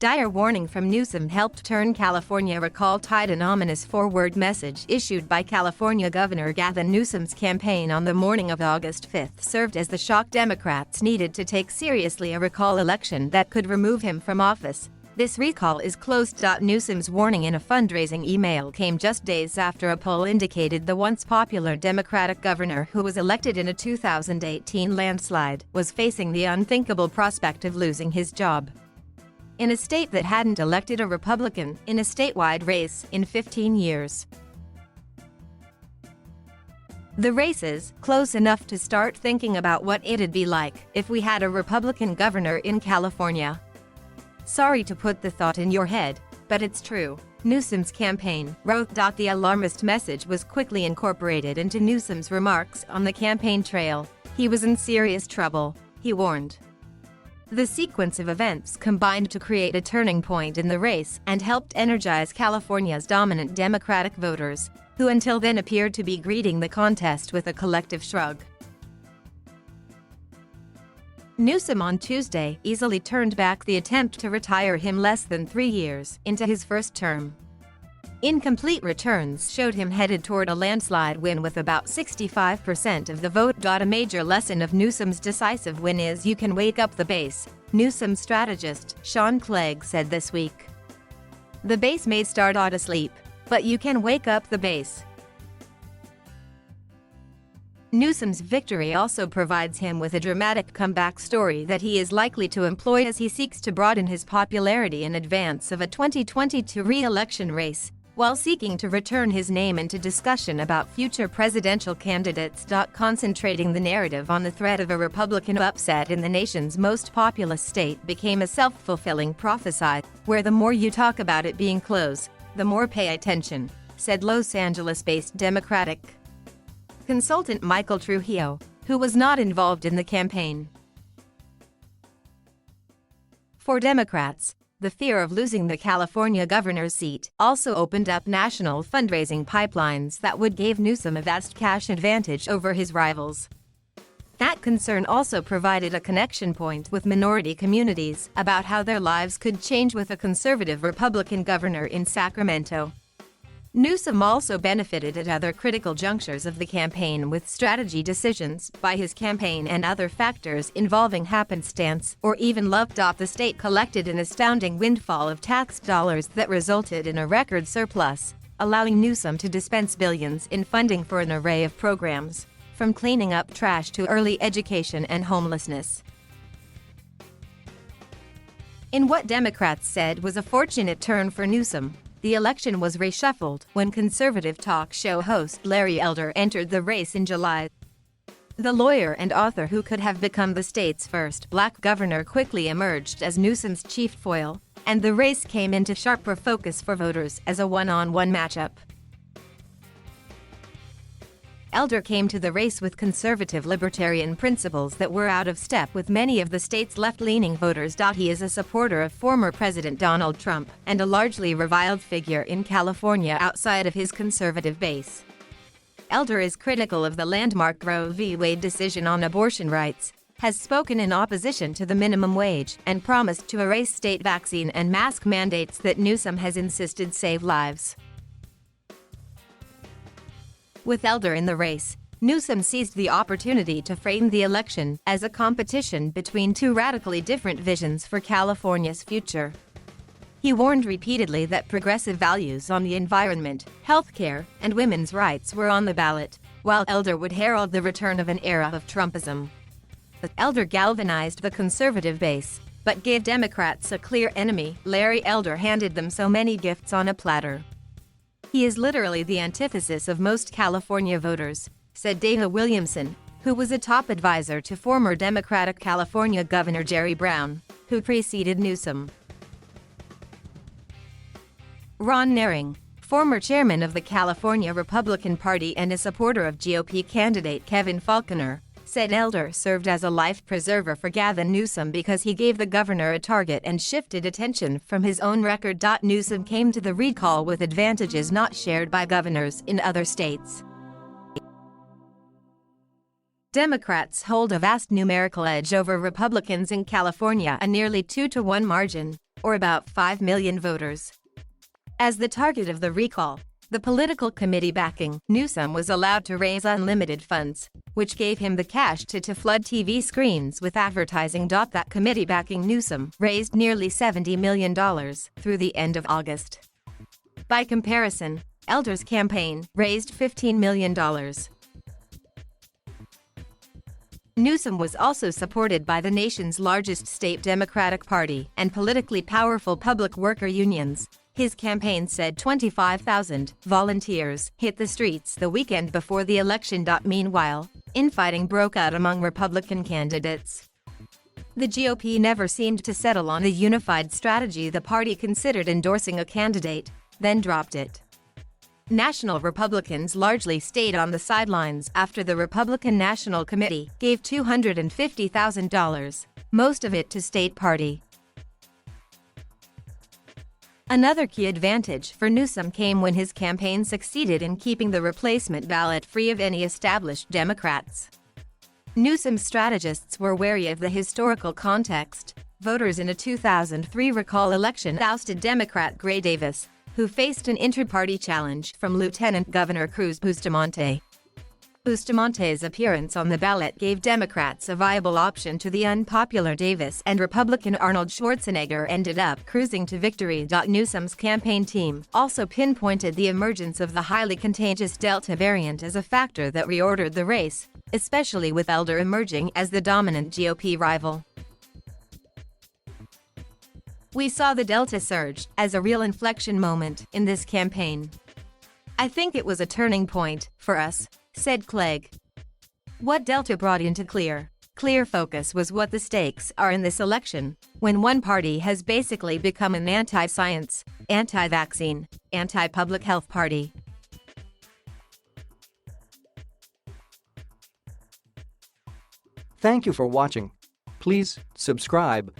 Dire warning from Newsom helped turn California recall tide. An ominous forward message issued by California Governor Gavin Newsom's campaign on the morning of August 5 served as the shock Democrats needed to take seriously a recall election that could remove him from office. This recall is closed. Newsom's warning in a fundraising email came just days after a poll indicated the once popular Democratic governor, who was elected in a 2018 landslide, was facing the unthinkable prospect of losing his job. In a state that hadn't elected a Republican in a statewide race in 15 years. The race is close enough to start thinking about what it'd be like if we had a Republican governor in California. Sorry to put the thought in your head, but it's true, Newsom's campaign wrote. The alarmist message was quickly incorporated into Newsom's remarks on the campaign trail. He was in serious trouble, he warned. The sequence of events combined to create a turning point in the race and helped energize California's dominant Democratic voters, who until then appeared to be greeting the contest with a collective shrug. Newsom on Tuesday easily turned back the attempt to retire him less than 3 years into his first term. Incomplete returns showed him headed toward a landslide win with about 65% of the vote. A major lesson of Newsom's decisive win is you can wake up the base, Newsom strategist Sean Clegg said this week. The base may start asleep, but you can wake up the base. Newsom's victory also provides him with a dramatic comeback story that he is likely to employ as he seeks to broaden his popularity in advance of a 2022 re-election race, while seeking to return his name into discussion about future presidential candidates. Concentrating the narrative on the threat of a Republican upset in the nation's most populous state became a self-fulfilling prophecy, where the more you talk about it being close, the more pay attention, said Los Angeles-based Democratic consultant Michael Trujillo, who was not involved in the campaign. For Democrats, the fear of losing the California governor's seat also opened up national fundraising pipelines that would give Newsom a vast cash advantage over his rivals. That concern also provided a connection point with minority communities about how their lives could change with a conservative Republican governor in Sacramento. Newsom also benefited at other critical junctures of the campaign with strategy decisions by his campaign and other factors involving happenstance or even luck. The state collected an astounding windfall of tax dollars that resulted in a record surplus, allowing Newsom to dispense billions in funding for an array of programs, from cleaning up trash to early education and homelessness. In what Democrats said was a fortunate turn for Newsom, the election was reshuffled when conservative talk show host Larry Elder entered the race in July. The lawyer and author who could have become the state's first black governor quickly emerged as Newsom's chief foil, and the race came into sharper focus for voters as a one-on-one matchup. Elder came to the race with conservative libertarian principles that were out of step with many of the state's left-leaning voters. He is a supporter of former President Donald Trump and a largely reviled figure in California outside of his conservative base. Elder is critical of the landmark Roe v. Wade decision on abortion rights, has spoken in opposition to the minimum wage, and promised to erase state vaccine and mask mandates that Newsom has insisted save lives. With Elder in the race, Newsom seized the opportunity to frame the election as a competition between two radically different visions for California's future. He warned repeatedly that progressive values on the environment, healthcare, and women's rights were on the ballot, while Elder would herald the return of an era of Trumpism. But Elder galvanized the conservative base, but gave Democrats a clear enemy. Larry Elder handed them so many gifts on a platter. He is literally the antithesis of most California voters, said Dana Williamson, who was a top advisor to former Democratic California Governor Jerry Brown, who preceded Newsom. Ron Nehring, former chairman of the California Republican Party and a supporter of GOP candidate Kevin Faulconer, said Elder served as a life preserver for Gavin Newsom because he gave the governor a target and shifted attention from his own record. Newsom came to the recall with advantages not shared by governors in other states. Democrats hold a vast numerical edge over Republicans in California, a nearly 2-to-1 margin, or about 5 million voters. As the target of the recall, the political committee backing Newsom was allowed to raise unlimited funds, which gave him the cash to flood TV screens with advertising. That committee backing Newsom raised nearly $70 million through the end of August. By comparison, Elder's campaign raised $15 million. Newsom was also supported by the nation's largest state Democratic Party and politically powerful public worker unions. His campaign said 25,000 volunteers hit the streets the weekend before the election. Meanwhile, infighting broke out among Republican candidates. The GOP never seemed to settle on a unified strategy. The party considered endorsing a candidate, then dropped it. National Republicans largely stayed on the sidelines after the Republican National Committee gave $250,000, most of it to state party. Another key advantage for Newsom came when his campaign succeeded in keeping the replacement ballot free of any established Democrats. Newsom's strategists were wary of the historical context. Voters in a 2003 recall election ousted Democrat Gray Davis, who faced an inter-party challenge from Lieutenant Governor Cruz Bustamante. Bustamante's appearance on the ballot gave Democrats a viable option to the unpopular Davis, and Republican Arnold Schwarzenegger ended up cruising to victory. Newsom's campaign team also pinpointed the emergence of the highly contagious Delta variant as a factor that reordered the race, especially with Elder emerging as the dominant GOP rival. We saw the Delta surge as a real inflection moment in this campaign. I think it was a turning point for us, said Clegg. What Delta brought into clear focus was what the stakes are in this election, when one party has basically become an anti-science, anti-vaccine, anti-public health party. Thank you for watching. Please subscribe